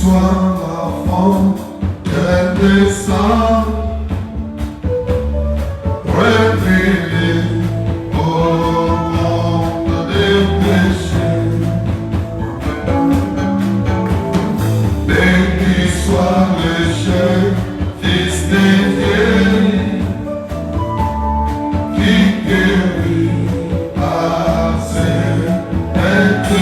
sois l'enfant qu'elle descend, révélé au monde des péchés. Béni soit le chef, Fils de Dieu, qui guérit à ses êtres.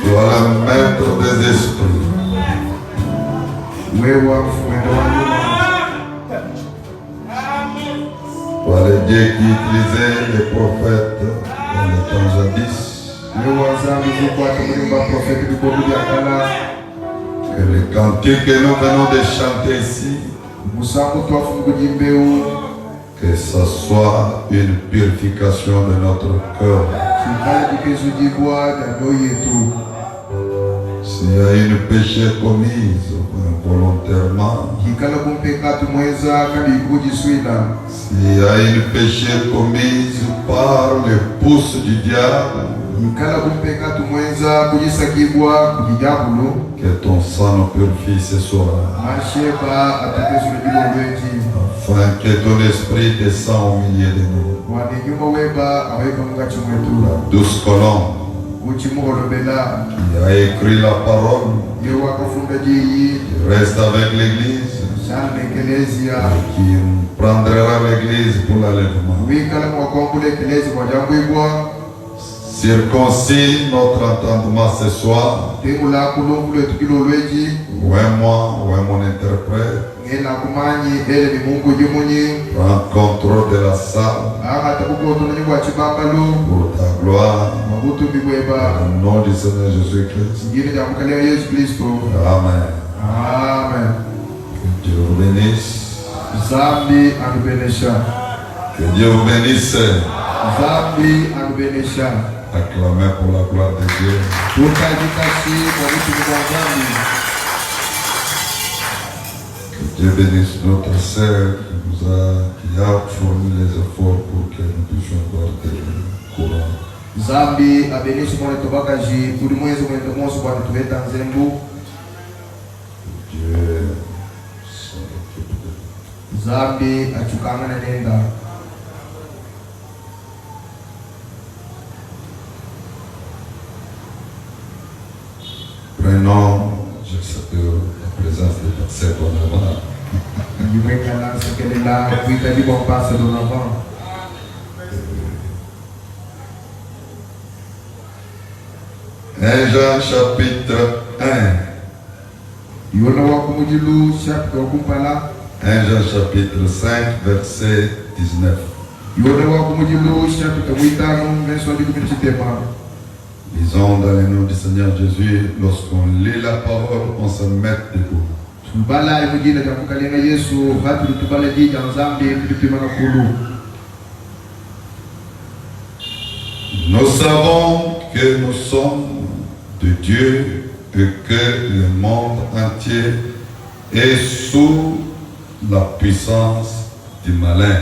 Voilà, maître des esprits. Voilà le Dieu qui utilisait les prophètes dans les temps jadis. Que les cantiques que nous venons de chanter ici, que ce soit une purification de notre cœur. S'il y a une péché commise involontairement, s'il y a une péché commise par les pouces du diable, Ikala kumpeka tumwenza kujisakibwa kujijabulo. Que ton sang nous purifie ce soir. Masheba atakesule bilo lweji. Afin que ton esprit descend au milieu de nous. Wani nyuma weba aweba mgachi mwetu. Douce colombe Uchi muholobela. qui a écrit la parole, Yewa kufunda jiyi. qui reste avec l'église, Shane ekelezia. qui prendra l'église pour l'enlèvement. Wikala mwakombule ekelezi kwa jambwibwa. Circoncis notre entendement ce soir. Temula kulungulu etukilo lweji. Ouais moi, ouais mon interprète. Ngena kumanyi ele ni Mungu jimunyi. Prends contrôle de la salle Aga tabukoto nanyibwa chibambalu. pour ta gloire. Mabutu mbibweba. Au nom du Seigneur Jésus-Christ. Ngine jamukalia Yesu Kristo. Amen. Amen. Que Dieu vous bénisse. Zambi anubenesha. Que Dieu vous bénisse. Zambi anubenesha. Acclamez pour la gloire de Dieu. Tukajitasi kwa vitu vya zambi. Que Dieu bénisse notre sœur qui a fourni les efforts pour que nous puissions porter le courant. Zambi abeneshi mwana tobakaji kuri mwezi mwendo mosi kwa nitubeta nzembu. Dieu s'en occupe de nous. Zambi achukanga na nenda. Prenons, je sais que la présence des personnes dorénavant. Yumeka na sekelela kuita libo mpasa donavan. Jean chapitre 1. Yona wakumujilu chapter wakumpala. 1 Jean chapitre 5 verset 19. Yona wakumujilu chapter witano verso likumchitema. Lisons dans le nom du Seigneur Jésus, lorsqu'on lit la parole, on se met debout. Tubala imujina jamukalia Yesu hatu tubala jija nzambi tulipimana kulu. Nous savons que nous sommes de Dieu et que le monde entier est sous la puissance du malin.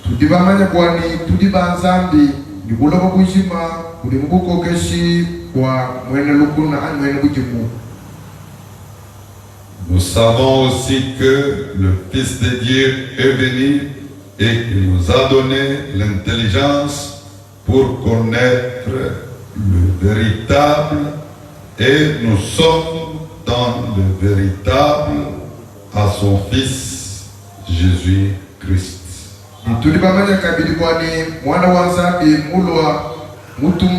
Tudibamanya kwani tudiba nzambi ndikuloba kushima kuli mbuko keshi kwa mwene lukuna ani mwene kujimu. Nous savons aussi que le Fils de Dieu est venu et qu'il nous a donné l'intelligence pour connaître le véritable, et nous sommes dans le véritable à son Fils Jésus-Christ. Tudibamanya kabili kwani mwana wa nzambi mulwa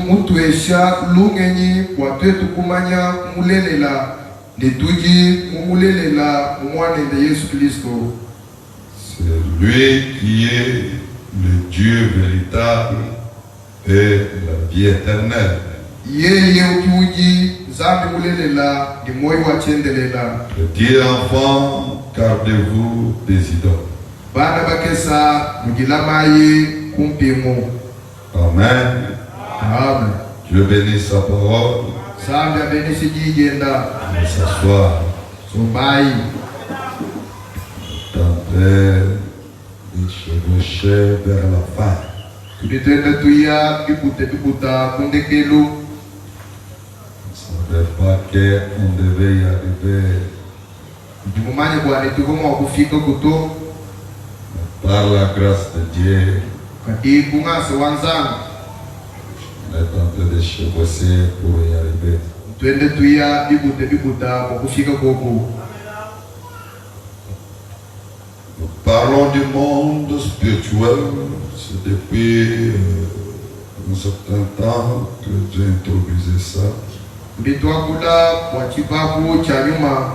mutu esha lungenyi kwa twetu kumanya mulelela netuji mumulelela mumwanende Yesu Kristo. C'est lui qui est le Dieu véritable et la vie éternelle. Yeye ukiuji zambi mulelela ni moyo wa chendelela. Petit enfant, gardez-vous des idoles. Bana bakesa mugilamaye kumpimo. Amen. Amen. Dieu bénisse sa parole. Zambi abeneshi jigenda. Et s'asseoir. Sombai. Tenter de chevaucher vers la fin. Tuditenda tuya bibuta kundekelu. On ne savait pas qu'on devait y arriver. Ndimumanye bwana tukoma kufika kuto. Par la grâce de Dieu, Kati kungasa wanzanga. on est en train de chevaucher pour y arriver. Twende tuya bibuta kwa kufika koko. Nous parlons du monde spirituel. C'est depuis un certain temps que j'ai introduisé ça. Nditwakula kwa chipaku cha nyuma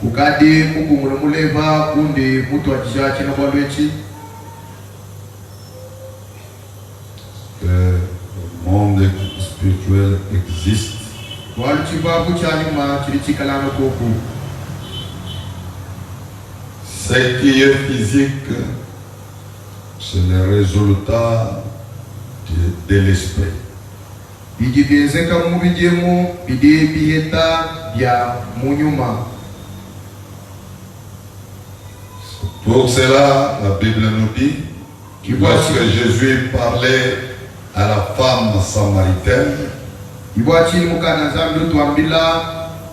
kukadi kugumula muleva kundi mutu achichachi na bwalwechi. Le monde spirituel existe. Walu chipaku cha nyuma chilichikalana koko. Ce qui est physique, c'est le résultat de l'esprit. Biji biezeka mubijemu bidi biheta bya munyuma. Pour cela, la Bible nous dit que lorsque Jésus parlait à la femme samaritaine, Ibwa chini mukana zambi tuambila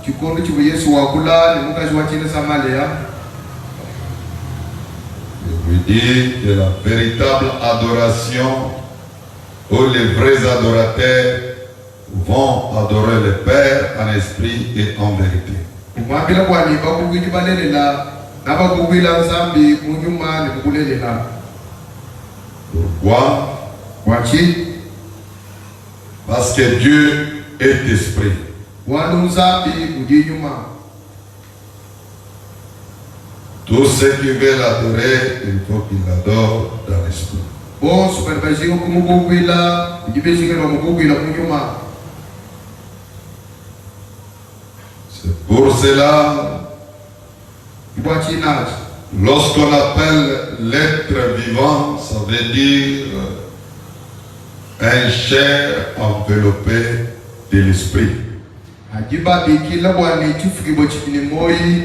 chikondo chibu Yesu wakula ni mukazi wa chini Samaria. Je vous dis que la véritable adoration où les vrais adorateurs vont adorer le Père en esprit et en vérité. Umwambila kwa ni bakugwiji balelela na bakugwila zambi munyuma ni kukulelela. Pourquoi? Wachi Parce que Dieu est esprit. wandu zambi kujinyuma. Tous ceux qui veulent l'adorer, il faut qu'ils l'adorent dans l'esprit. Bon superbajingo kumukugwila kujibeshingelo mukugwila munyuma. C'est pour cela, Ibwa chinaji lorsqu'on appelle l'être vivant, ça veut dire un chair enveloppé de l'esprit. ajiba bikila bwani chifukibo chikini moyi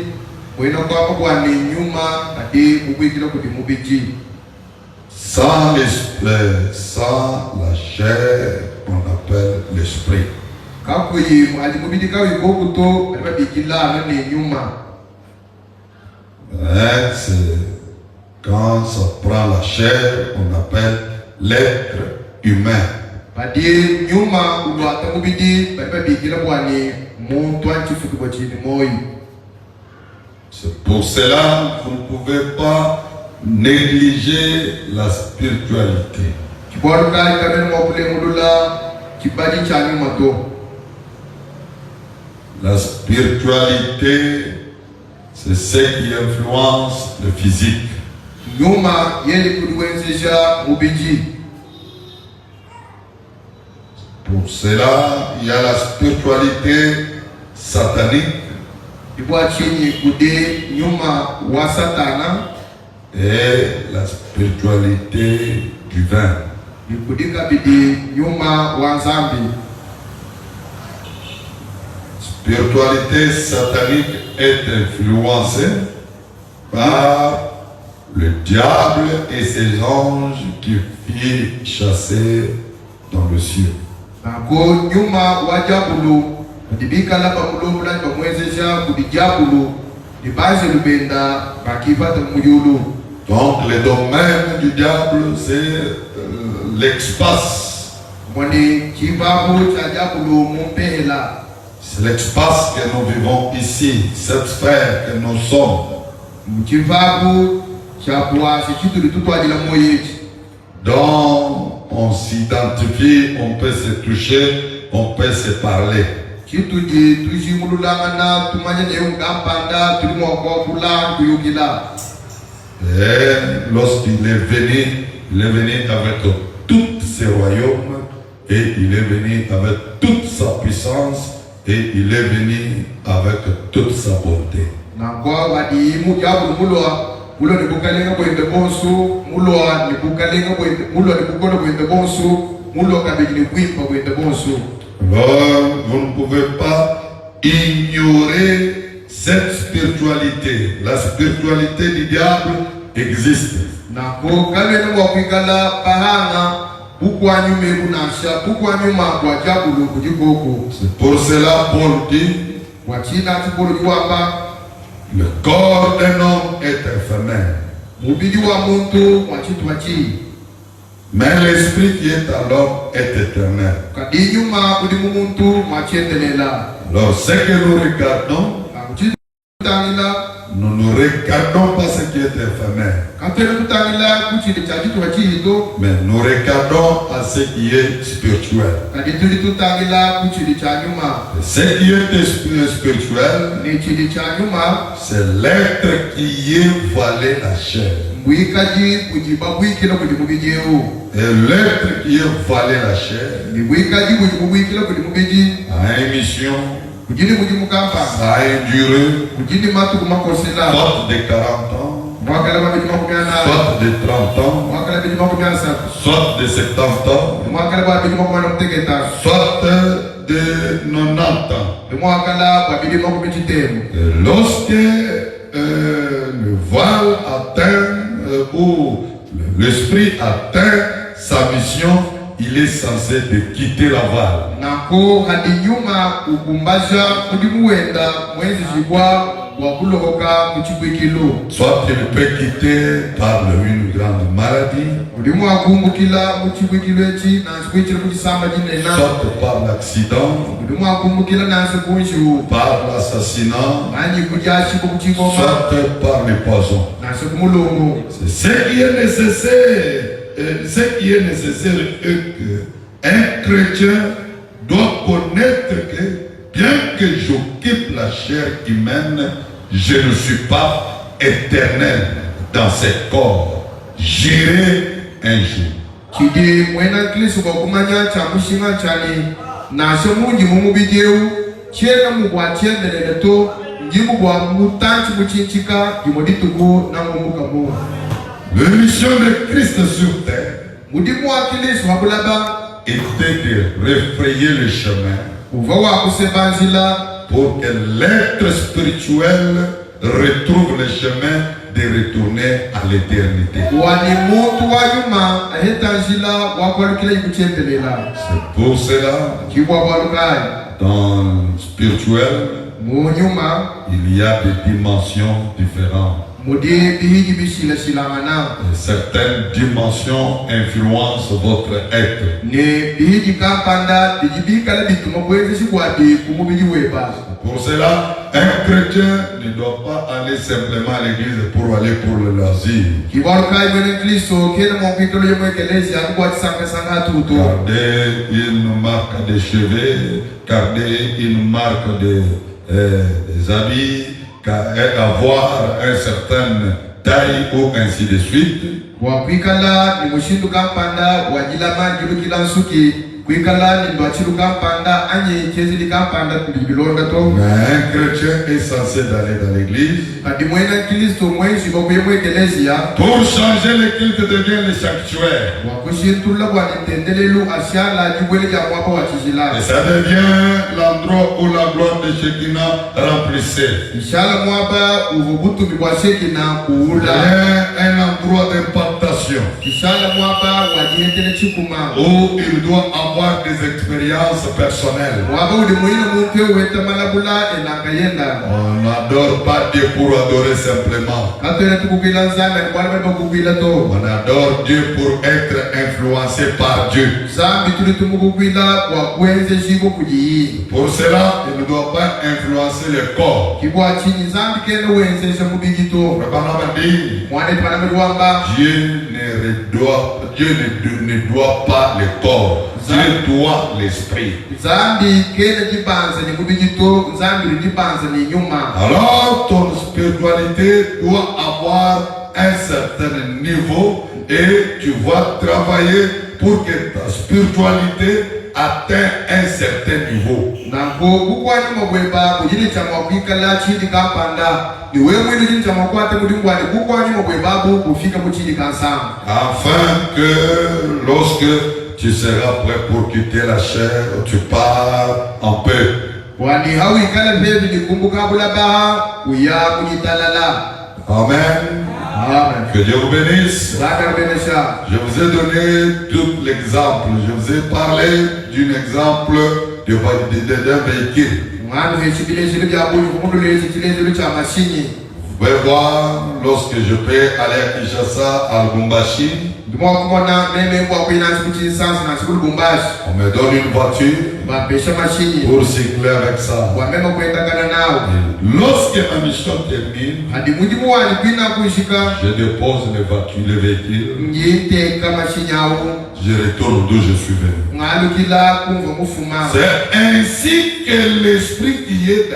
mwena kwapa bwani nyuma ade mubikila kuti mubiji. Sans l'esprit, sans la chair, on appelle l'esprit. Kakuyi mwaji mubidi kawi kokuto aliba bikila nane nyuma. Hein, c'est quand ça prend la chair, on appelle l'être humain. Badi nyuma ulwata mubidi aliba bikila bwani muntu anchifukibo chini moyi. C'est pour cela que vous ne pouvez pas négliger la spiritualité. Kiboruka ikamene mwakule mulula kibadi cha nyuma to. La spiritualité, c'est ce qui influence le physique. Nyuma yeli kuduwenzesha mubiji. Pour cela, il y a la spiritualité satanique Ibwa chini kude nyuma wa satana. et la spiritualité du vin. Nikudika bidi nyuma wa zambi. Spiritualité satanique est influencée par le diable et ses anges qui firent chasser dans le ciel. Nako nyuma wa jabulu kudibika laba mulomu la bamwezesha kudijabulu dibaje lubenda bakipata muyulu. Donc le domaine du diable c'est l'espace. Mwani chibabu cha jabulu mumpehela. C'est l'espace que nous vivons ici, cette sphère que nous sommes. Mchivabu cha kuwasi chitu litutu ajila moyechi. Donc on s'identifie, on peut se toucher, on peut se parler. Chitu ji tujimululangana tumanya neungapanda tulimo kwa kula kuyukila. Et lorsqu'il est venu avec tous ses royaumes et il est venu avec toute sa puissance et il est venu avec toute sa bonté. Nangwa wadi mujabu mulwa mulo ni bukalenga bwende bonsu mulwa ni bukalenga bwende mulwa ni bukono bwende bonsu mulwa kabili ni bwimba bwende bonsu. Alors, vous ne pouvez pas ignorer cette spiritualité. La spiritualité du diable existe. Nako kalena wakwikala pahanga bukwanyu mekunasha bukwanyu magwa jabulu kujikoko. C'est pour cela Paul dit, Wachina tibolo jiwapa le corps d'un homme est éphémère, mubidi wa muntu wachitu wachi. mais l'esprit qui est à l'homme est éternel. Kadi nyuma kudi muntu machendelela. Alors, ce que nous regardons, Akuchitu tangila nous ne regardons pas ce qui est éphémère, katele kutangila kuchili chachitu wachi hito. mais nous regardons à ce qui est spirituel. Kadi tuli tutangila kuchili cha nyuma. Et ce qui est spirituel, Ni chili cha nyuma c'est l'être qui est voilé la chair. mwikaji kujiba bwikila kudi mubijeu. Et l'être qui est voilé la chair Ni mwikaji kujibu bwikila kudi mubiji. a une mission, Kujini mujimukamba. ça a une durée, Kujini matu kumakosela. soit de 40 ans, Mwakala mabidi makumiana. soit de 30 ans, Mwakala bidi makumiana sa. soit de 70 ans, Mwakala mabidi makumiana mteketa. soit de 90 ans. Mwakala mabidi makumiana temu. Et lorsque le voile atteint ou l'esprit atteint sa mission, il est censé de quitter la voile. Na nako hadi nyuma kukumbaja mudimuenda mwezi jibwa wakulohoka kuchibwikilo. Soit il peut quitter par une grande maladie, Mudimu akumbukila muchibwikilo echi na chibwikilo kuchisamba jinena. soit par l'accident, Mudimu akumbukila na sekunju. par l'assassinat, Anyi kujashi kuchingoma soit par le poison. na sekumulungu. C'est ce qui est nécessaire. Ce qui est nécessaire est qu'un chrétien doit connaître que bien que j'occupe la chair humaine, je ne suis pas éternel dans ce corps. J'irai un jour. Chidi mwena Kristo kwa kumanya cha mushinga chani na semunji mumubideu chena mugwa chendelele to njimu kwa mutanchi muchinchika jimodituku na mumuka mu. La mission de Christ sur terre Mudimu wa Kristo wabulaba était de refrayer le chemin uvawa kusebanzila pour que l'être spirituel retrouve le chemin de retourner à l'éternité. wani mutu wa yuma ahetanzila wakwalukila ikuchendelela C'est pour cela, kibwa walukai dans le spirituel, munyuma il y a des dimensions différentes. mudi bihiji bishila shilangana Et certaines dimensions influencent votre être. ne bihiji kampanda bijibikala bituma bwezi shikwadi kumubiji weba. Pour cela, un chrétien ne doit pas aller simplement à l'église pour aller pour le loisir. Kibarukai mwene Kristo kena mwakitolo yomwe kelezi akuwa tisanga sanga tuto. Garder une marque de cheveux, garder une marque des habits, avoir un certain taille ou ainsi de suite. Wakwikala ni mushindu kampanda wajila manjilu kila nsuki. Kwikala ni ndwachilu kampanda anye chezili kampanda kulibilonda to. Mais un chrétien est censé d'aller dans l'église. Kadi mwene Kristo mwenshi kwa yomwe kelezi ya. Pour changer le culte devient le sanctuaire. Wakushintula kwa nitendelelu ashala jibwele ya mwapa wachizila. Et ça devient l'endroit où la gloire de Shekinah remplissait. Ishala mwapa uvubutu mibwasheki na kuula. Un endroit d'impartation Ishala mwapa wajihetele chikuma. où il doit avoir des expériences personnelles. Mwapa ulimuina mumpe uweta malabula enakayenda. On n'adore pas Dieu pour adorer simplement. Katwele tukukila nzambe ni kwa nabeba kukila to. On adore Dieu pour être influencé par Dieu. Zambi tulitumukukila kwa kwenze shibu kujiyi. Pour cela, il ne doit pas influencer le corps. Kibwa chini zambi kene wenzesha mubigito. Rabbanama dit, Mwane panamedwamba. Dieu ne doit pas le corps. Dieu doit l'esprit. Zambi kene jibanza ni mubigito. Zambi jibanza ni nyuma. Alors ton spiritualité doit avoir un certain niveau et tu vas travailler pour que ta spiritualité atteigne un certain niveau. Nanko kukwani mabweba kujini chama kwikala chini kampanda. Ni wewe mwini jini chama kwate mudingwani kukwani mabweba kufika mchini kansama. Afin que lorsque tu seras prêt pour quitter la chair, tu pars en paix. Wani hawi kala pevi ni kumbuka bulabaha uya kujitalala. Amen. Amen. Que Dieu vous bénisse. Zaka benesha. Je vous ai donné tout l'exemple. Je vous ai parlé d'un exemple d'un véhicule. Mwanu hechibile zile vya buju kumundu lezi chile zile cha mashini. Vous pouvez voir, lorsque je peux aller à Kinshasa, à Lubumbashi, Dumwa kumona meme kwa kuinansi kuchini sansi na sikulu bumbashi. on me donne une voiture Bapesha mashini. pour cycler avec ça. Kwa meme kuenda kana nao. Lorsque ma mission termine, Hadi mujimu wani kuina kushika. je dépose le véhicule, Njite kama shinyao. je retourne d'où je suis venu. Ngalu kila kumva mufuma. C'est ainsi que l'esprit qui est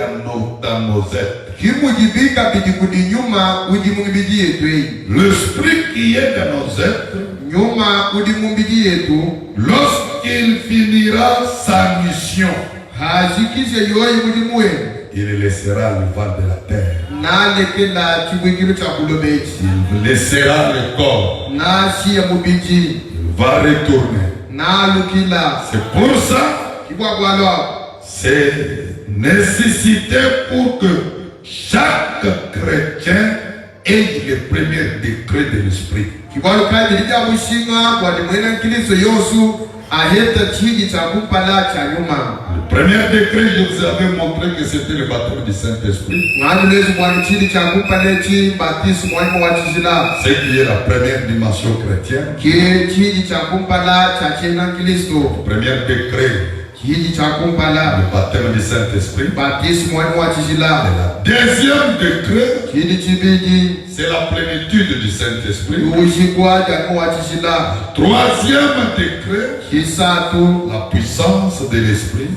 dans nos êtres. Kimujibika bidikudi nyuma ujimungbiji yetu. L'esprit qui est dans nos êtres, Nyuma ujimungbiji yetu. lorsqu'il finira sa mission, Hajikishe yoyi mujimuwe. il laissera le vent de la terre. Nale kila chibwikilu cha kulobechi. Il laissera le corps. Nashi ya mubiji. Il va retourner. Nalu kila. C'est pour ça, Kibwa kwa loa. c'est nécessité pour que chaque chrétien ait le premier décret de l'esprit. Kibwa lukaji lija mushinga kwa limwena kiliso yosu. aheta chiji cha kumpala cha nyuma. Le premier décret, je vous avais montré que c'était le baptême du Saint-Esprit. C'est qui est la première dimension chrétienne. Le premier décret, le baptême du Saint-Esprit. Et la deuxième décret, c'est la plénitude du Saint-Esprit. Le troisième décret, la puissance de l'Esprit.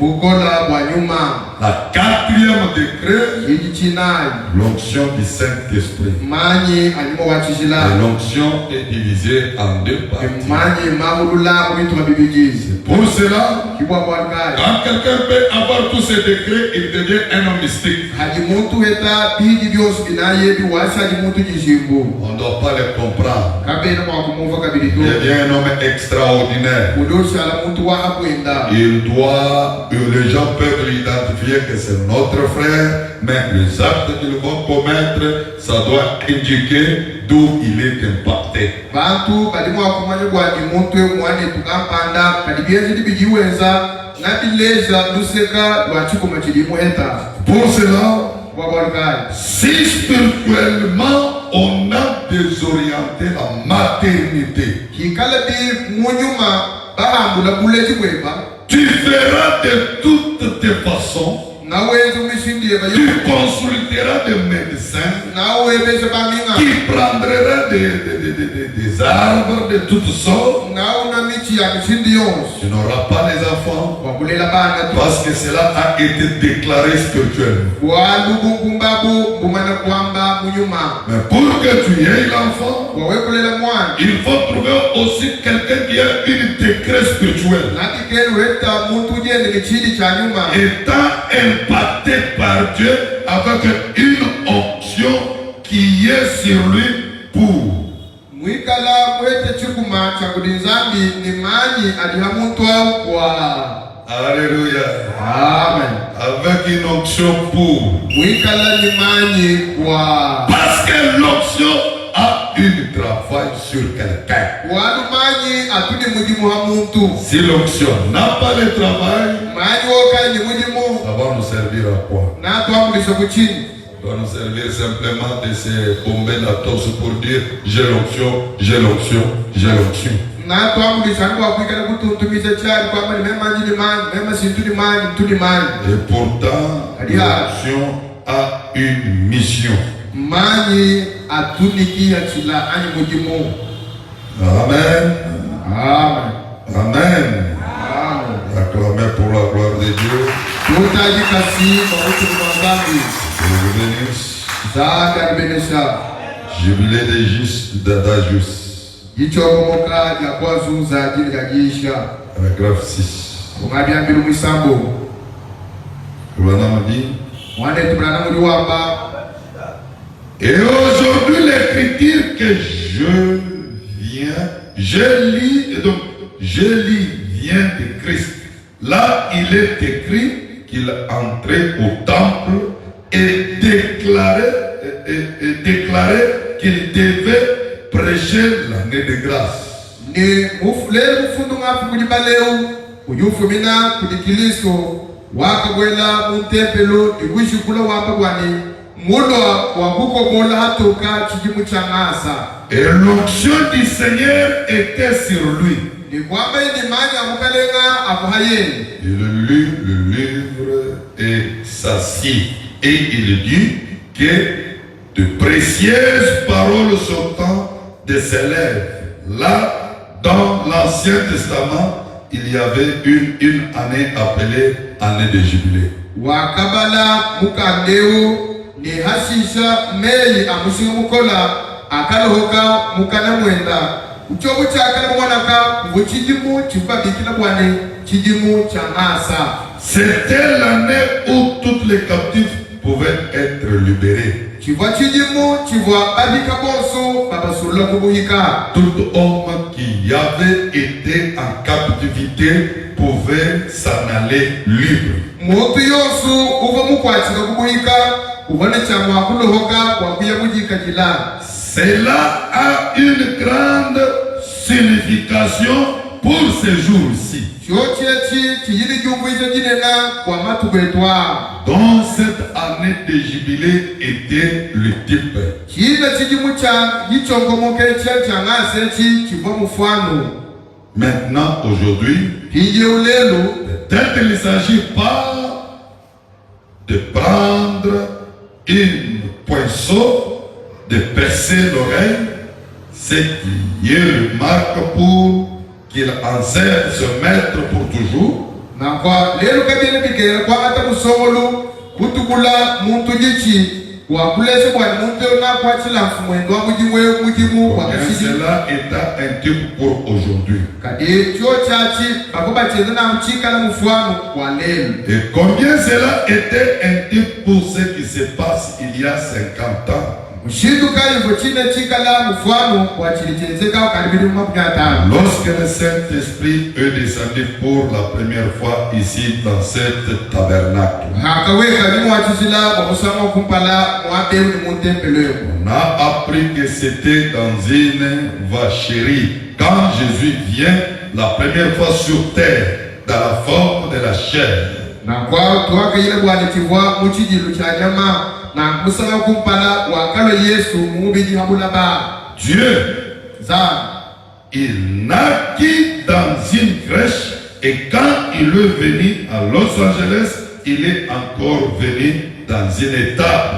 La quatrième décret, l'onction du Saint-Esprit. Et l'onction est divisée en deux parties. C'est pour cela, quand quelqu'un peut avoir tous ces décrets, il devient un homme mystique. On ne doit pas les comprendre. Il devient un homme extraordinaire. Les gens peuvent l'identifier que c'est notre frère, mais les actes qu'ils vont commettre, ça doit indiquer d'où il est impacté. Pour cela, si spirituellement on a désorienté la maternité, tu feras de toutes tes façons. Tu consulteras des médecins qui prendraient des arbres de toutes sortes. Tu n'auras pas les enfants parce que cela a été déclaré spirituellement. Mais pour que tu aies l'enfant, il faut trouver aussi quelqu'un qui a une décret spirituel. Étant impacté par Dieu avec une onction qui est sur lui pour. Alléluia. Amen. Avec une onction pour. Parce que l'onction a une travail sur quelqu'un. Si l'onction n'a pas le travail, ça va nous servir à quoi? Ça va nous servir simplement de se bomber la torse pour dire j'ai l'onction, j'ai l'onction, j'ai l'onction. Et pourtant, l'onction a une mission. Amen. Amen. Amen. Amen. Acclamez pour la gloire de Dieu. Je vous bénisse. Jubilé des justes d'Adagius. Paragraphe 6. Branham dit. Et aujourd'hui l'écriture que je lis vient de Christ. Là il est écrit qu'il entrait au temple et déclarait qu'il devait prêcher l'année de grâce. Et l'onction du Seigneur était sur lui. Il lut le livre et s'assit. Et il dit que de précieuses paroles sortant de ses lèvres. Là, dans l'Ancien Testament, il y avait une année appelée année de jubilé. C'était l'année où tous les captifs pouvaient être libérés. Tout homme qui avait été en captivité pouvait s'en aller libre. Cela a une grande signification pour ces jours-ci, dont cette année de jubilé était le type. Maintenant, aujourd'hui, peut-être il ne s'agit pas de prendre une poinçon, de percer l'oreille, ce qui est le marque pour qu'il enseigne ce maître pour toujours. Cela est un type pour aujourd'hui. Et combien cela était un type pour ce qui se passe il y a 50 ans? Lorsque le Saint-Esprit est descendu pour la première fois ici dans cette tabernacle, on a appris que c'était dans une vacherie. Quand Jésus vient la première fois sur terre, dans la forme de la chair, Dieu, il naquit dans une crèche et quand il est venu à Los Angeles, il est encore venu dans une étape.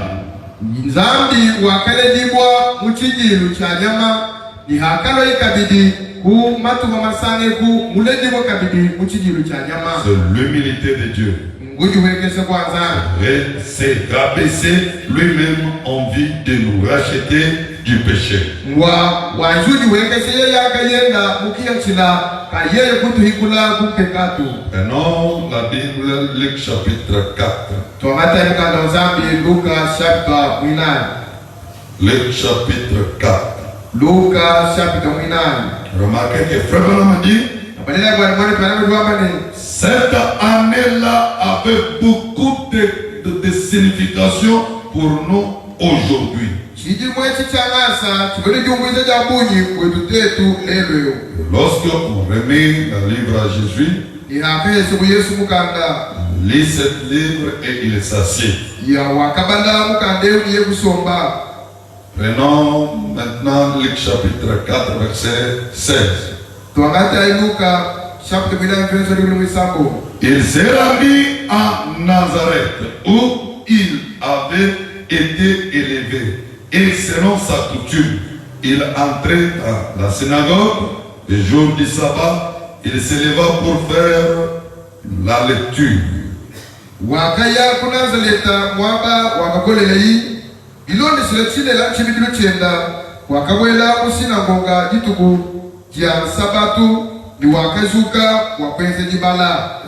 C'est l'humilité de Dieu. Et s'est rabaissé lui-même en vue de nous racheter du péché. Prenons la Bible, Luc chapitre 4. Luc chapitre 4. Remarquez que Frère Branham a dit, cette année-là avait beaucoup de signification pour nous aujourd'hui. Lorsqu'on remet le livre à Jésus, il lit ce livre et il s'assied. Prenons maintenant Luc chapitre 4, verset 16. Il s'est rendu à Nazareth où il avait été élevé. Et selon sa coutume, il entrait dans la synagogue le jour du sabbat. Il s'éleva pour faire la lecture.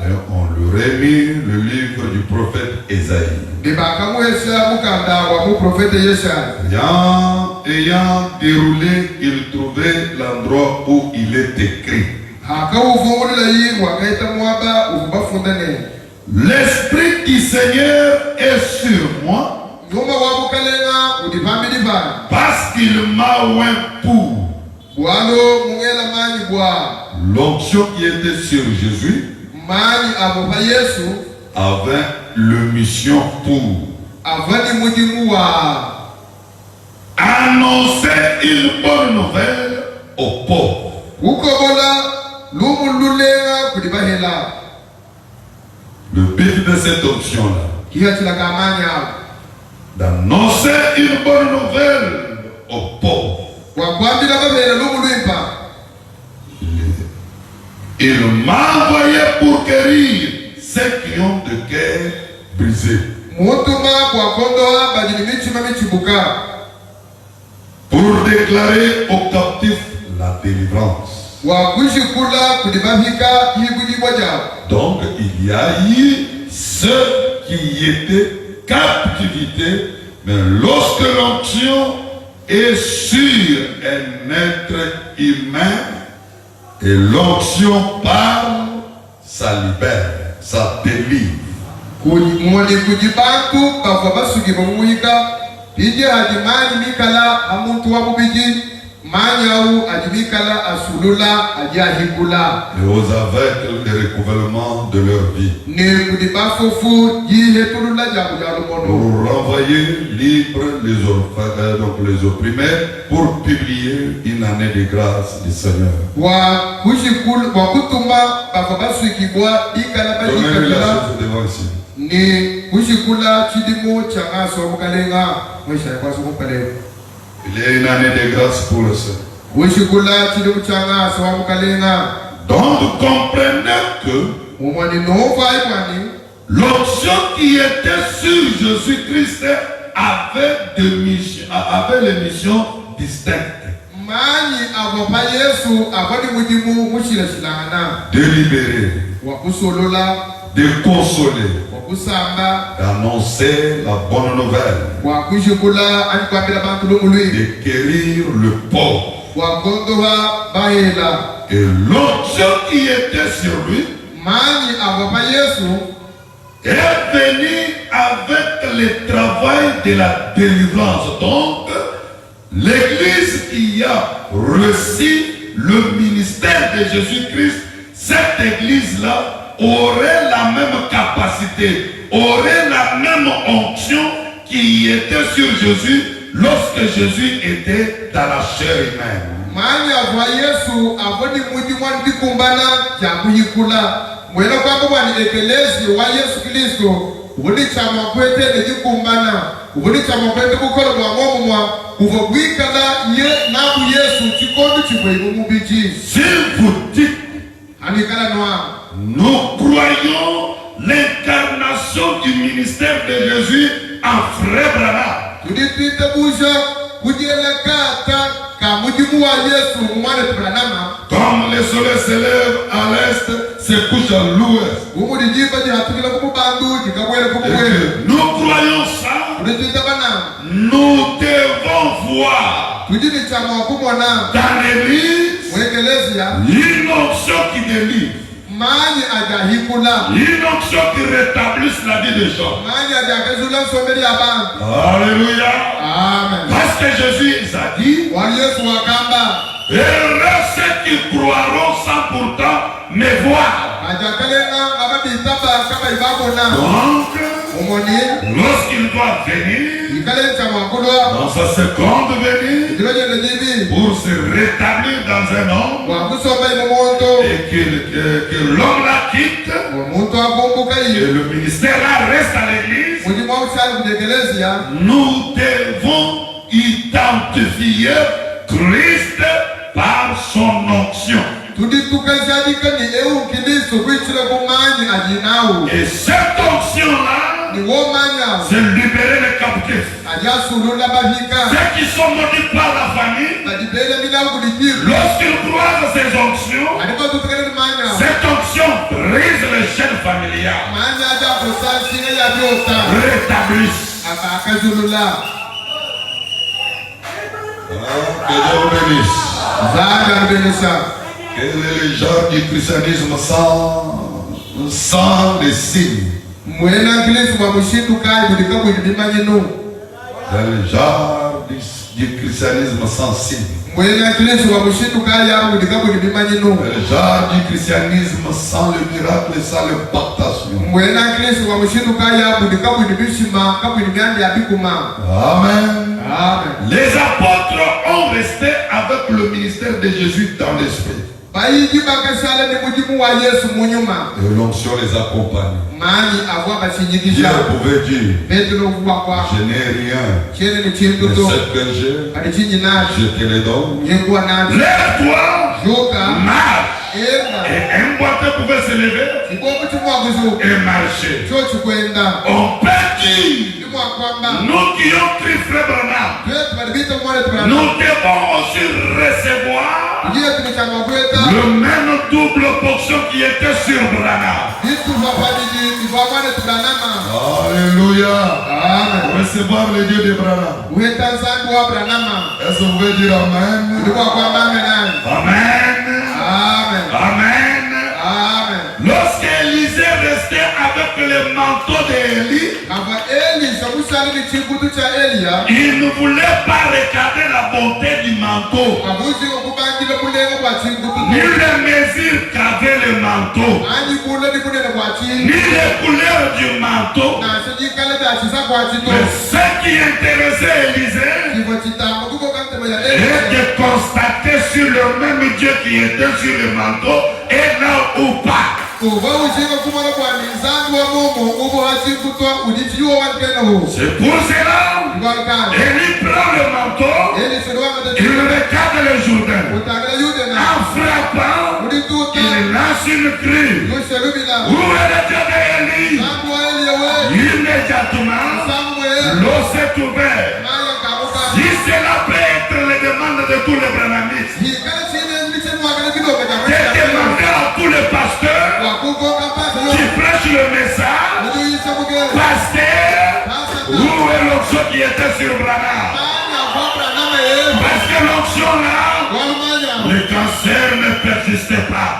Et on lui remet le livre du prophète Ésaïe. Ayant déroulé, il trouvait l'endroit où il est écrit. L'Esprit du Seigneur est sur moi, parce qu'il m'a oint pour. L'onction qui était sur Jésus avait le mission pour annoncer une bonne nouvelle aux pauvres. Le but de cette onction-là, d'annoncer une bonne nouvelle aux pauvres. Il m'a envoyé pour guérir ceux qui ont de cœur brisé. Pour déclarer aux captifs la délivrance. Donc il y a eu ceux qui étaient captivité, mais lorsque l'onction est sur un être humain et l'onction parle, ça libère, ça délivre. Manyaou adibikala asulula adiahikula. Et aux aveugles le recouvrement de leur vie. Ne kudibafofu yihetulula jabujalumono. Pour renvoyer libres les orphelins, donc les opprimés, pour publier une année de grâce du Seigneur. Wa kushikul wa kutuma bakabaswikibwa ikala Donnez-lui la badikabila. chose devant ici. Ni kushikula chidimo changa somukalenga mwisha kwa somukalenga. Il y a une année de grâce pour le Seigneur. Kushikula chidimo changa somukalenga. Donc comprenez que Umwani no vaimani. l'onction qui était sur Jésus-Christ avait les missions distinctes. Mani avapa Yesu avani mudimu mushila shilangana. De libérer, Wakusolola, de consoler, wakusamba, d'annoncer la bonne nouvelle, wakushikula anikwambila bantu lumului. de guérir le pauvre. Wagondowa bahela. Et l'onction qui était sur lui Mani avapa Yesu est venu avec le travail de la délivrance. Donc, l'église qui a reçu le ministère de Jésus-Christ, cette église-là aurait la même capacité, aurait la même onction qui était sur Jésus lorsque Jésus était dans la chair humaine. Mani avwa Yesu avoni mudi mwani dikumbana jakuyikula. Mwela kwamba mwani ekelezi wa Yesu Kristo. Uvuni chama kwete nedikumbana. Uvuni chama kwete kukolo mwa momu mwa. Uvogwikala ye nabu Yesu chikondo chikwe mubiji. Si vous dites, Anikala noa. nous croyons l'incarnation du ministère de Jésus en frère Branham. Tuditite busha kujiele kata kamujimu wa Yesu mwane tupranama. Comme le soleil se lève à l'est, se couche à l'ouest. Umudi jipa jihatukila kumubandu jikabwele Et kumubwele. que nous croyons ça, Tuditite bana. nous devons voir Tujini chama wakumwana. dans l'église Mwekelezia. une onction qui délivre, Mani ajahikula. une onction qui rétablisse la vie des gens. Mani ajakezula someri abantu. Alléluia. Amen. Parce que Jésus a dit, Wali Yesu wakamba. heureux ceux qui croiront sans pourtant me voir. Ajakalenga ababitaba kaba ibabona. Donc, Umoni. lorsqu'il doit venir, Ikale chama wakulwa. dans sa seconde venue, Idiloje lejibi. pour se rétablir dans un homme, Wakusomba imumonto. et que l'homme la quitte, Omuntu akumbuka et iyo. le ministère là reste à l'église, Mujimu usali kujekelezia. nous devons identifier Christ par son onction. Tuditukashadika ni eu Kristo kwichile kumanyi ajinawo. Et cette onction-là, Ni womanya. c'est libérer les captifs. Ajasulula bahika. Ceux qui sont maudits par la famille, Badibele milangu lijiru. lorsqu'ils croisent ces onctions, Adipa tutukele manya. cette onction brise les chaînes familiales, Manya aja kusasi ya biota. rétablissent. Akazulula. Que Dieu vous bénisse. Zaga benesa. Quel est le genre du christianisme sans les signes? Mwena Kristo wa mushindu kai budika bwidimanye no. Le genre du christianisme sans signes. Mwena Kristo wa mushindu kai ya budika bwidimanye no. Le genre du christianisme sans le miracle et sans l'impactation. Mwena Kristo wa mushindu kai ya budika bwidimishima kabwidimyandi abikuma. Amen. Amen. Les apôtres ont resté avec le ministère de Jésus dans l'esprit. Bayiji bakashala ni mujimu wa Yesu munyuma. Et l'onction les accompagne. Mani avwa Dieu bashinyikisha. pouvait dire, Petro kuwa kwa. je n'ai rien. Chene ni Mais chintu to. ce que j'ai, Alichinyi nacho. je te le donne. Yekuwa nacho. Lève-toi, Joka. marche. Enda. Et un boiteux pouvait se lever Kiboko chimwa kuzu. et marcher. Chochi kwenda. On peut dire, Chimwa kwamba. nous qui ont pris Frère Branham, Twetu badibita mwana tubrana. nous devons aussi recevoir Ndiye tumichama kweta. le même double portion qui était sur Branham. Itu vapadiji. Iva mwana tubranama. Alléluia. Amen. Recevoir le Dieu de Branham. Uheta nsangu wa branama. Est-ce que vous pouvez dire Amen? Ndikuwa kwamba amen. Amen. Amen. Amen. Amen. Lorsque Élisée restait restait avec le manteau d'Élie, il ne voulait pas regarder la bonté du manteau, ni les mesures qu'avait le manteau, ni les couleurs du manteau. Mais ce qui intéressait Élisée est de constater sur le même Dieu qui était sur le manteau est là ou pas. C'est pour cela, Élie prend le manteau, il regarde le Jourdain. En frappant, il lance une cri. Où est le Dieu d'Élie? Immédiatement, l'eau s'est ouverte. Si cela peut être les demandes de tous les branhamites, j'ai demandé à tous les pasteurs qui prêchent le message, pasteur, où est l'onction qui était sur Branham? Parce que l'onction là, le cancer ne persistait pas.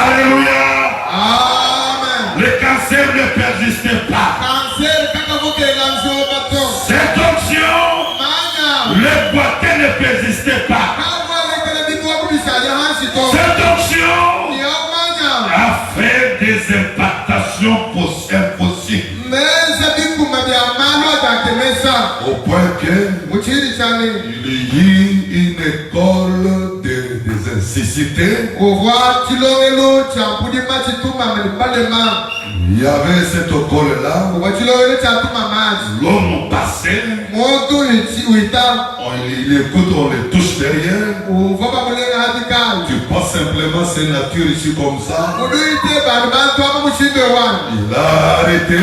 Alléluia. Le cancer ne persistait pas. Cette onction, le boiteux ne persistait pas. Cette onction a fait des impactations impossibles. Au point qu'il y ait une école des incicités. Il y avait cette école-là. L'homme passait, Il écoute, on les touche derrière. Tu passes simplement ses natures ici comme ça. Il a arrêté.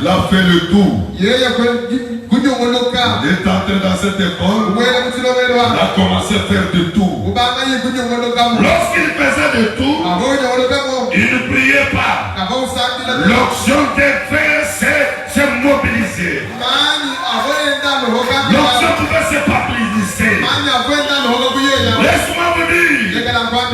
Il a fait le tour. Il est entré dans cette école. Il a commencé à faire du tour. lorsqu'il faisait le tour, il ne priait pas. L'onction des frères s'est mobilisée. L'onction pouvait se mobiliser. Laisse-moi vous dire,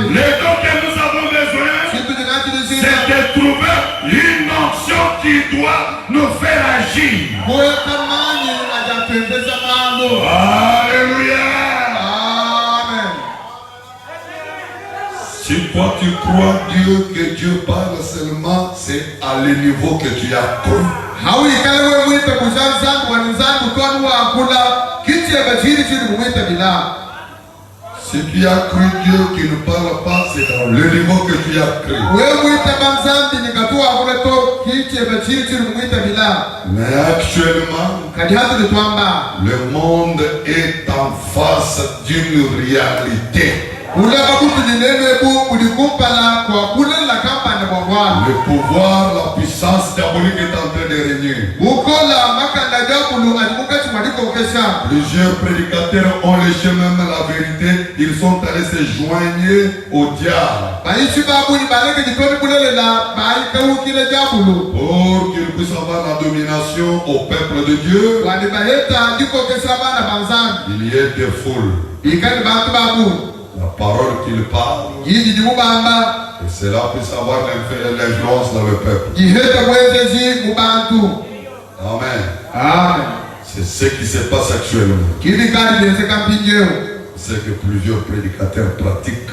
le don que nous avons besoin, c'est de trouver une onction qui doit nous faire agir. Alléluia. Si toi tu crois Dieu, que Dieu parle seulement, c'est à le niveau que tu as cru. Si tu as cru Dieu qui ne parle pas, c'est dans le niveau que tu as cru. Mais actuellement, le monde est en face d'une réalité. Le pouvoir, la puissance diabolique est en train de régner. Plusieurs prédicateurs ont léché même la vérité. Ils sont allés se joindre au diable pour qu'ils puissent avoir la domination au peuple de Dieu. Il y a des foules. La parole qu'il parle, et cela puisse avoir l'influence dans le peuple. Amen. C'est ce qui se passe actuellement. C'est que plusieurs prédicateurs pratiquent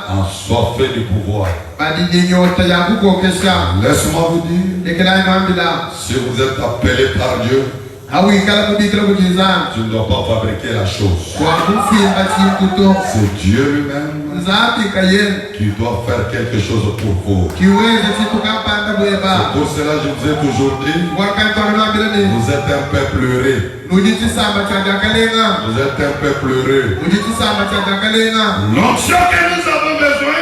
en soif du pouvoir. Laisse-moi vous dire, si vous êtes appelé par Dieu, tu ne dois pas fabriquer la chose. C'est Dieu lui-même qui doit faire quelque chose pour vous. C'est pour cela que je vous ai toujours dit, vous êtes un peuple heureux. Vous êtes un peuple heureux. L'onction que nous avons besoin,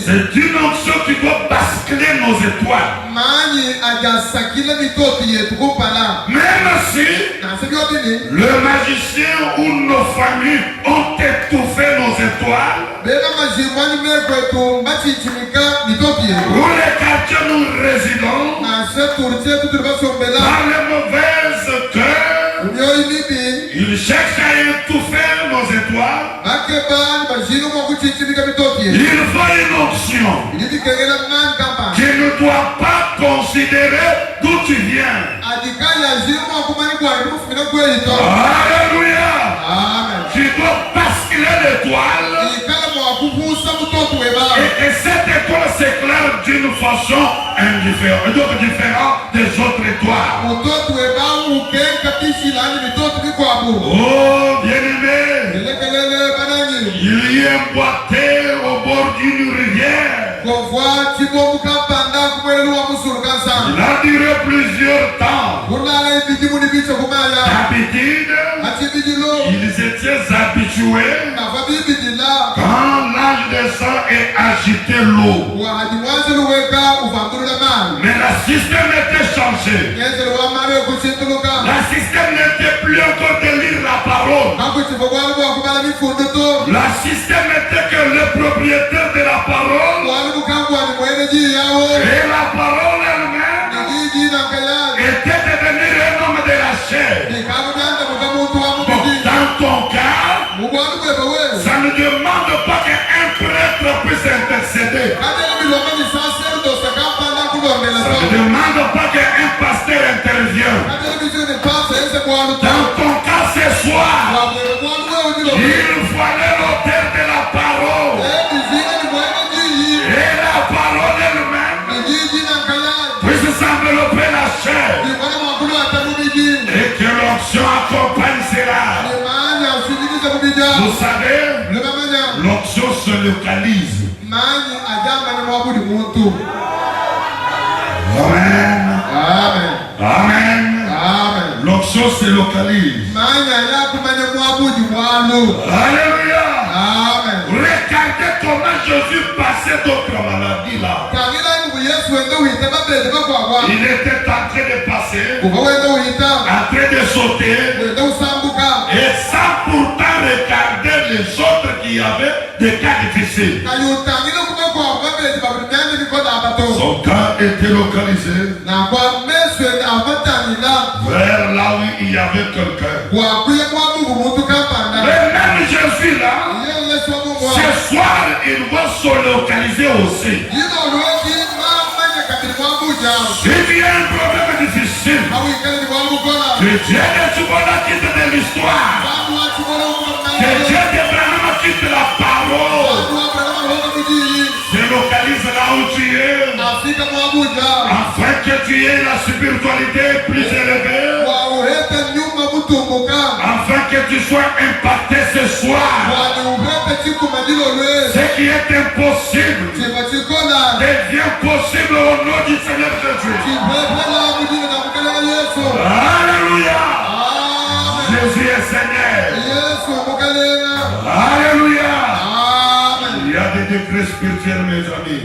c'est une onction qui doit basculer nos étoiles. Même si le magicien ou nos familles ont étouffé nos étoiles, où les quartiers nous résidons, par les mauvaises cœurs, il cherche à étouffer nos étoiles. Il faut une onction qui ne doit pas considérer d'où tu viens. Alléluia. Tu dois basculer l'étoile. Et cette étoile s'éclaire d'une façon différente des autres étoiles. Oh, bien-aimé, il y a un boîtier au bord d'une rivière. Il a duré plusieurs temps. D'habitude, ils étaient habitués quand l'âge des sang est agité l'eau. Mais le système était changé. Le système n'était plus encore de lire la parole. Le système était que le propriétaire de la parole et la parole elle-même était devenue un homme de la chair. Dans ton cas, ça ne demande pas qu'un prêtre puisse intercéder. Ça ne demande pas qu'un pasteur intervienne. Dans ton cas ce soir, il faut aller l'auteur de la parole. Et la parole elle-même puisse s'envelopper la chair. Et que l'onction accompagne cela. Vous savez, l'onction se localise. Amen. Amen. L'onction se localise. Alléluia. Regardez comment Jésus passait d'autres maladies là. Il était en train de passer, en train de sauter, et sans pourtant regarder les autres qui avaient des cas difficiles. Son cas était localisé vers là où il y avait quelqu'un. Mais même Jésus là, ce soir, il va se localiser aussi. Si il y a un problème difficile, que Dieu ne se quitte de l'histoire, que Dieu ne quitte la parole, se localise là où tu es, afin que tu aies la spiritualité plus élevée, afin que tu sois impacté ce soir. Ce qui est impossible devient possible au nom du Seigneur Jésus. Alléluia. Jésus est Seigneur. Alléluia. Il y a des degrés spirituels, mes amis.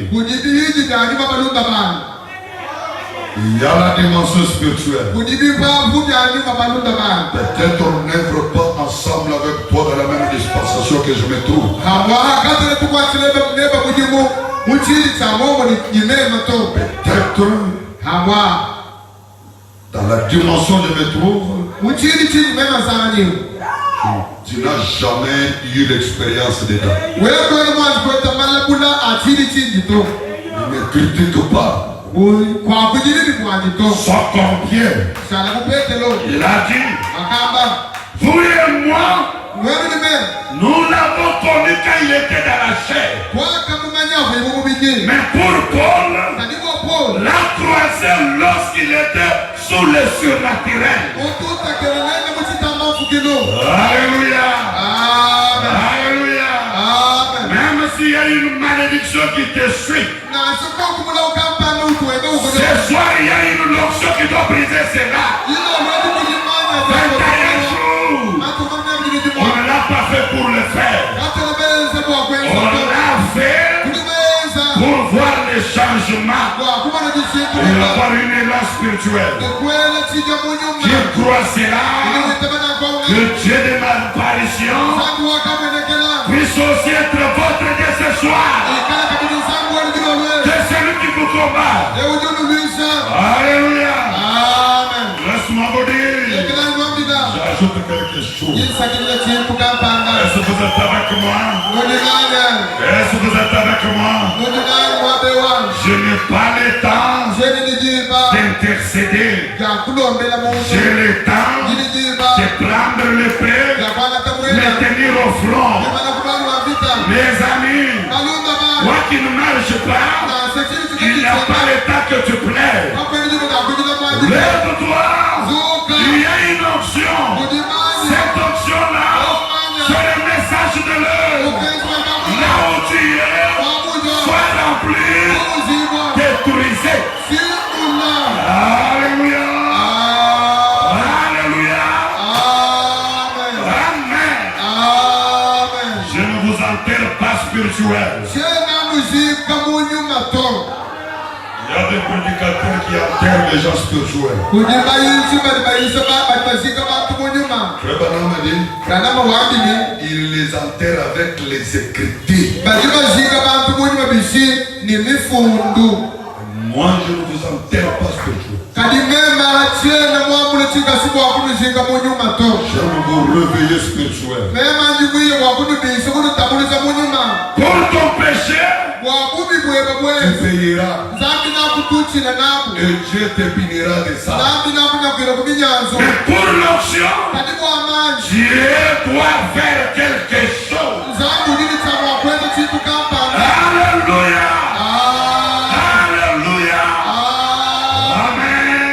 Il y a la dimension spirituelle. Peut-être on n'œuvre pas ensemble avec toi dans la même dispensation que je me trouve. Peut-être dans la dimension je me trouve, tu n'as jamais eu l'expérience dedans. Ne me critique pas. Sois combien. Il a dit, vous et moi, nous l'avons connu quand il était dans la chair. Mais pour Paul, l'a croisé lorsqu'il était sous le surnaturel. Alléluia. Alléluia. Même s'il y a une malédiction qui te suit, ce soir il y a une onction qui doit briser cela. On ne l'a pas fait pour le faire. On l'a fait pour voir les changements et avoir une élan spirituelle. Qui croit cela, que Dieu de ma apparition puisse aussi être votre Dieu ce soir. C'est celui qui vous combat. Alléluia. Laisse-moi vous dire, rajoute quelque chose. Est-ce que vous êtes avec moi? Est-ce que vous êtes avec moi? Je n'ai pas le temps d'intercéder. J'ai le temps de prendre l'épée, me tenir au front. Mes amis, toi qui ne marches pas, il n'y a pas le temps que tu plais. Lève-toi. Il y a une onction. Cette onction-là, c'est le message de l'heure. Là où tu es, sois rempli, détruisé. Alléluia. Alléluia. Amen. Je ne vous enterre pas spirituel. Il y a des prédicateurs qui enterrent les gens spirituels. Frère Branham dit, il les enterre avec les écritures. Moi, je ne vous enterre pas spirituel. J'aime vous réveiller spirituel. Pour ton péché, tu payeras. Et Dieu te punira de ça. Mais pour l'onction, Dieu doit faire quelque chose. Alléluia. Alléluia. Amen.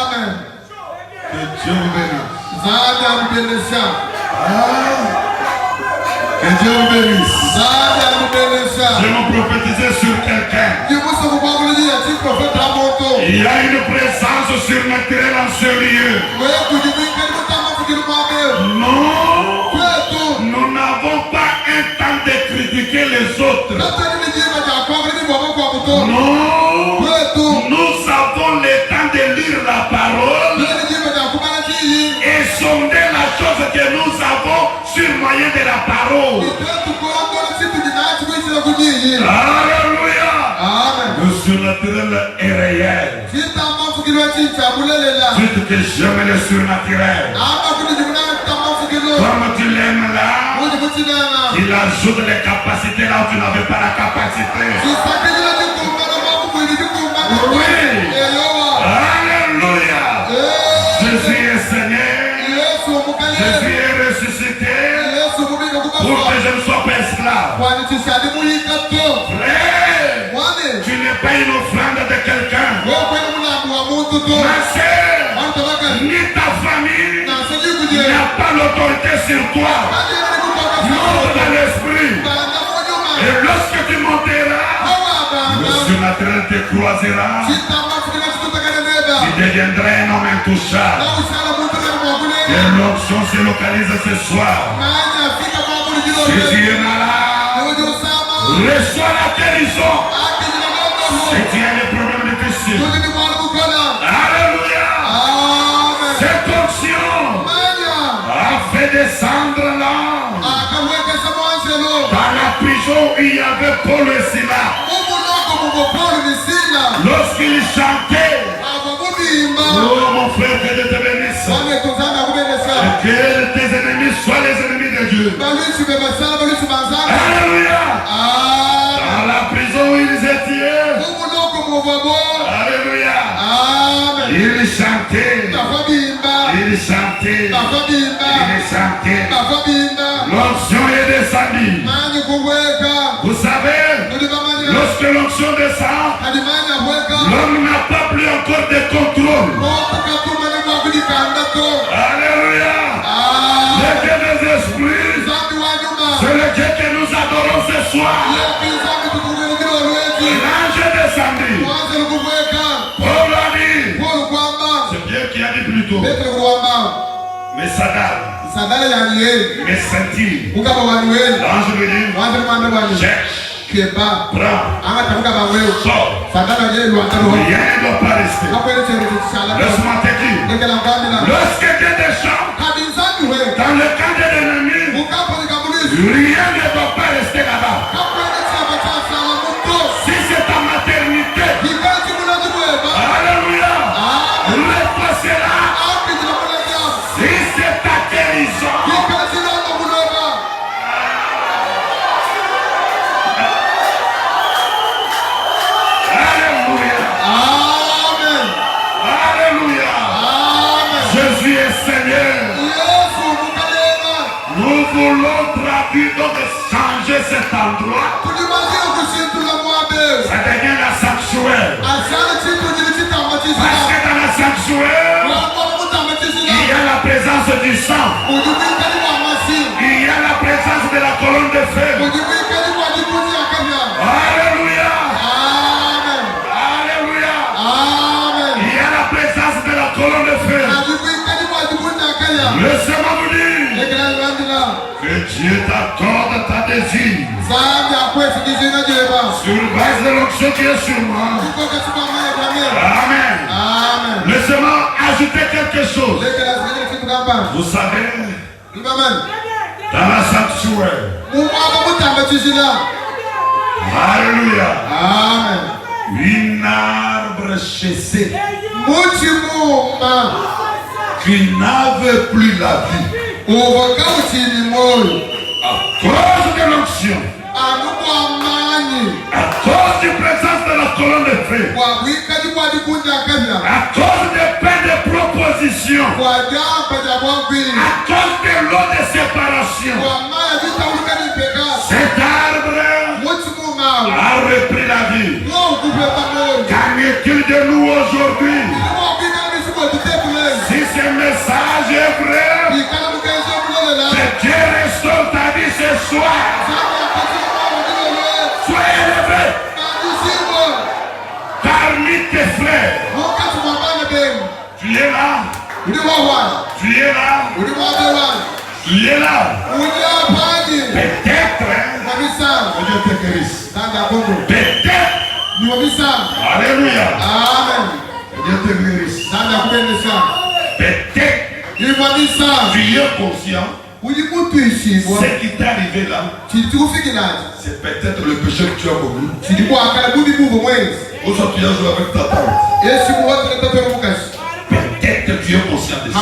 Amen. Que Dieu vous bénisse. Que Dieu vous bénisse. Je vais prophétiser sur quelqu'un. Il y a une présence surnaturelle en ce lieu. Non, nous n'avons pas un temps de critiquer les autres. Non, nous avons le temps de lire la parole et sonder la chose que nous avons sur moyen de la parole. Alléluia. Le surnaturel est réel. Dites que j'aime le surnaturel. Comme tu l'aimes là, il ajoute les capacités là où tu n'avais pas la capacité. Oui. Alléluia. Jésus est Seigneur. Jésus est ressuscité pour que je ne sois pas esclave. Frère, tu n'es pas une offrande de quelqu'un. Ma sœur, ni ta famille, il n'y a pas l'autorité sur toi. Monte dans l'esprit. Et lorsque tu monteras, le surnaturel te croisera. Tu deviendras un homme intouchable. Et l'onction se localise ce soir. Si tu es malade, reçois la guérison. Si tu as des problèmes difficiles, alléluia. Cette onction a fait descendre l'ange dans la prison où il y avait Paul et Silas. Lorsqu'ils chantaient, oh mon frère, que Dieu te bénisse. Que tes ennemis soient les ennemis de Dieu. Alléluia. Dans la prison où ils étaient. Alléluia. Ils chantaient. Ils chantaient. Ils chantaient. L'onction est descendue. Vous savez, lorsque l'onction descend, l'homme n'a pas plus encore de contrôle. Alléluia. Le Dieu des esprits, c'est le Dieu que nous adorons ce soir. L'ange est descendu. Paul a dit, c'est Dieu qui a dit plutôt, mes sandales, mes ceintures. L'ange lui dit, cherche. Prends, sors. Rien ne doit pas rester. Laisse-moi te dire, lorsque Dieu descend dans le camp de l'ennemi, rien ne doit pas rester là-bas. Si c'est ta maternité, alléluia, repassez-la est Seigneur. Nous voulons traduire, donc changer cet endroit. Ça devient la sanctuaire. Parce que dans la sanctuaire, il y a la présence du sang. Il y a la présence de la colonne de feu. Alléluia. Alléluia. Il y a la présence de la colonne de feu. Laissez-moi vous dire que Dieu t'accorde ta désir. Sur base de l'onction qui est sur moi. Amen. Laissez-moi ajouter quelque chose. Vous savez, dans la sanctuaire. Alléluia. Un arbre chassé qui n'avait plus la vie. À cause de l'onction. À cause de la présence de la colonne de feu. À cause des pains de proposition. À cause de l'eau de séparation. Cet arbre a repris la vie. Qu'en est-il de nous aujourd'hui? Si ce message est vrai, que Dieu restaure ta vie ce soir. Sois élevé parmi tes frères. Tu es là. Tu es là. Tu es là. Peut-être. Peut-être. Alléluia. Amen. Peut-être. Tu es conscient. Ce qui t'est arrivé là, c'est peut-être le péché que tu as commis. Ou soit tu as joué avec ta tante. Peut-être que tu es conscient de ça.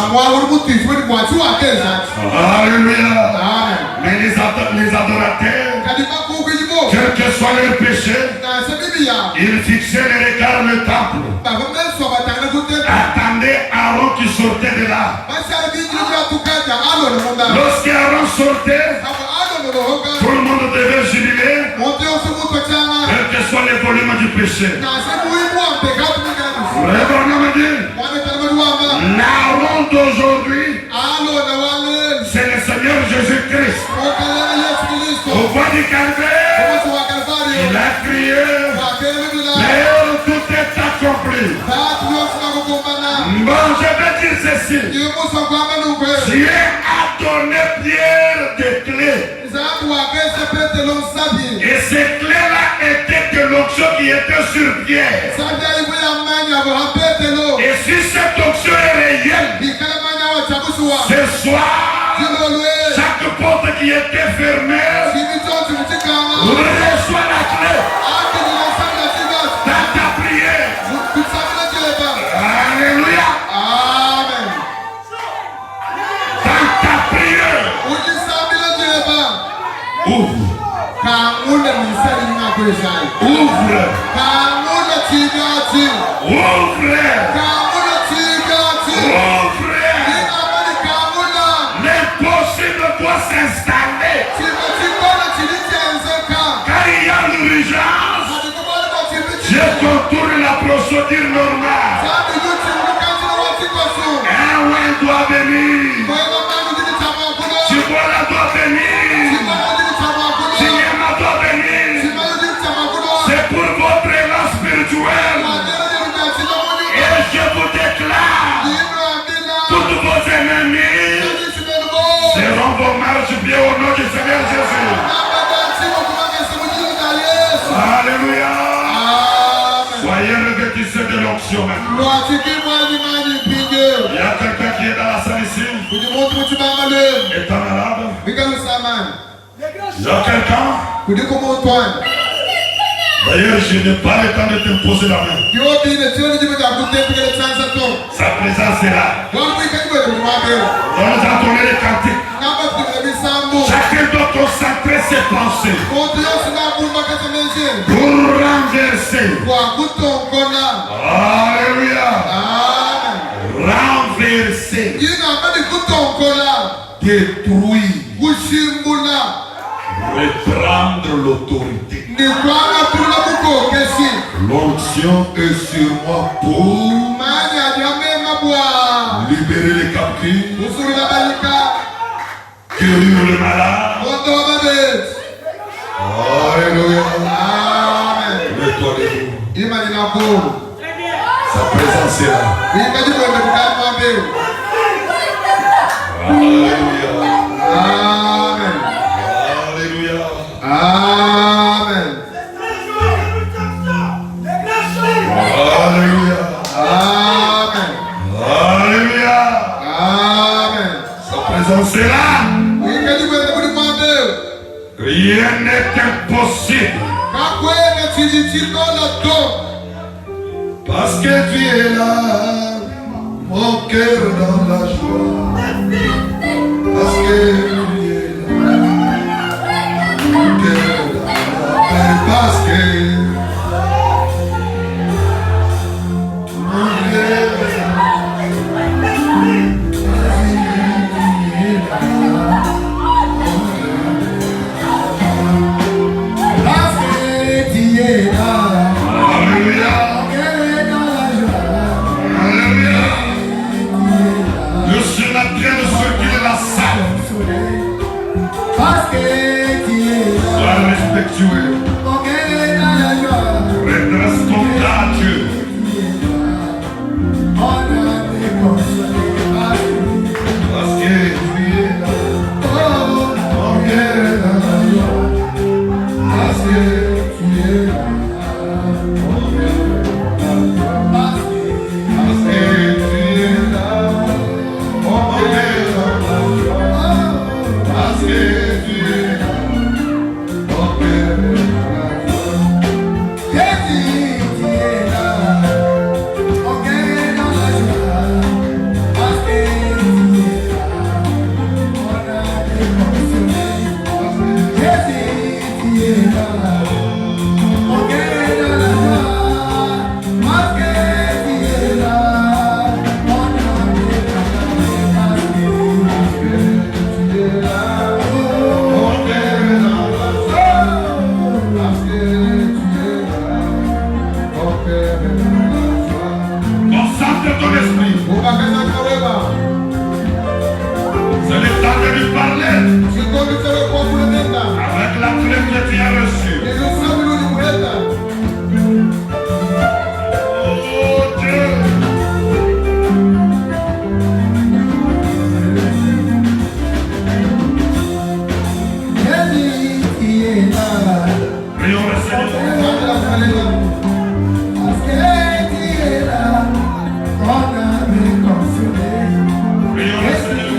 Alléluia. Mais les adorateurs, quel que soit leur péché, ils fixaient les regards le temple. Attendez Aaron qui sortait de là. Lorsqu'Aaron sortait, tout le monde devait jubiler, quel que soit les volumes du péché. L'Aaron d'aujourd'hui, c'est le Seigneur Jésus-Christ. Au bois du calvaire, il a crié, mais tout est accompli. Bon, je vais dire ceci. Dieu a donné Pierre des clés. Et ces clés-là étaient de l'onction qui était sur Pierre. Et si cette onction est réelle, ce soir, chaque porte qui était fermée, reçoit la clé dans ta prière. Alléluia. Dans ta prière, ouvre. Ouvre. L'impossible doit s'installer. Car il y a l'urgence. Je contourne la procédure normale. Un ouin doit venir. Chibola doit venir. Chinyama doit venir. C'est pour votre élan spirituel. Et je vous déclare, tous vos ennemis seront vos marches-pieds au nom du Seigneur Jésus. Alléluia. Soyez revêtissés de l'onction maintenant. Il y a quelqu'un qui est dans la salle ici. Est en arabe. Il y a quelqu'un. D'ailleurs, je n'ai pas le temps de te poser la main. Sa présence est là. Nous allons donner les cantiques. Chacun doit concentrer ses pensées pour renverser. Alléluia. Renverser détruire, reprendre l'autorité. L'onction est sur moi pour libérer les captifs, guérir le malade. Alléluia. Amen. Mets-toi debout. Sa présence est là. Alléluia. Amen. Alléluia. Amen. Alléluia. Amen. Alléluia. Amen. Sa présence est là. Rien n'est impossible. Parce que tu es là, mon cœur dans la joie. Parce que tu es là, mon cœur dans la paix. Parce que mon cœur Alléluia. Alléluia. Je suis en train de circuler la salle. Sois respectueux. Redresse ton bras à Dieu. Parce que tu es là. Mon cœur est dans la joie. Parce que tu es là. Mon cœur est dans la joie. Parce que tu es là. Mon cœur est dans la joie. Parce que tu es là. Mon cœur est dans la joie. Concentre ton esprit. C'est le temps de lui parler avec la clé que tu as reçue. Oh Dieu. Prions le Seigneur. Prions le Seigneur.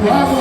What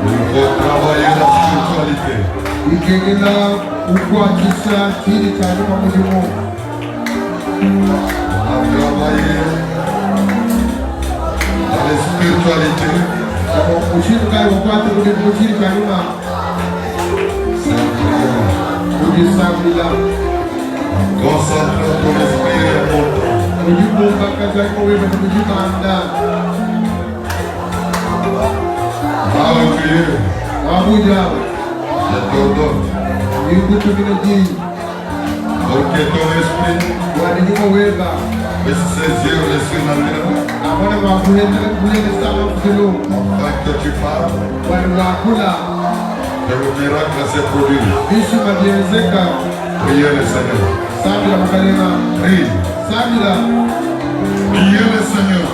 Il faut travailler la spiritualité. À travailler dans la spiritualité. Concentre ton esprit et ton je t'ordonne pour que ton esprit puisse saisir le surnaturel afin que tu parles que le miracle se produise. Priez le Seigneur. Prie. Priez le Seigneur.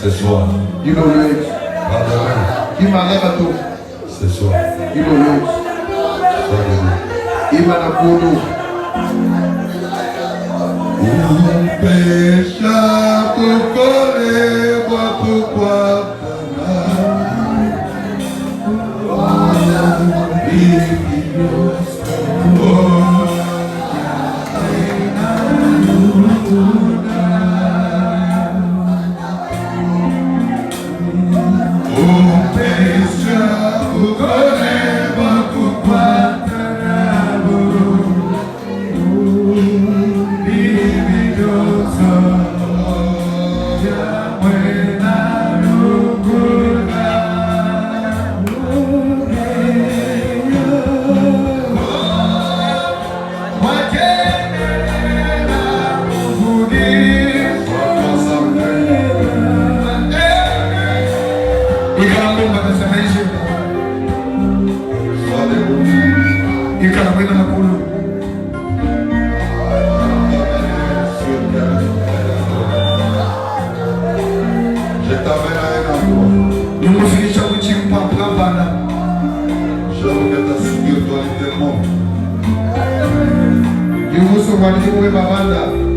Ce soir. Ce soir. Yuhusu mwalimu we babanda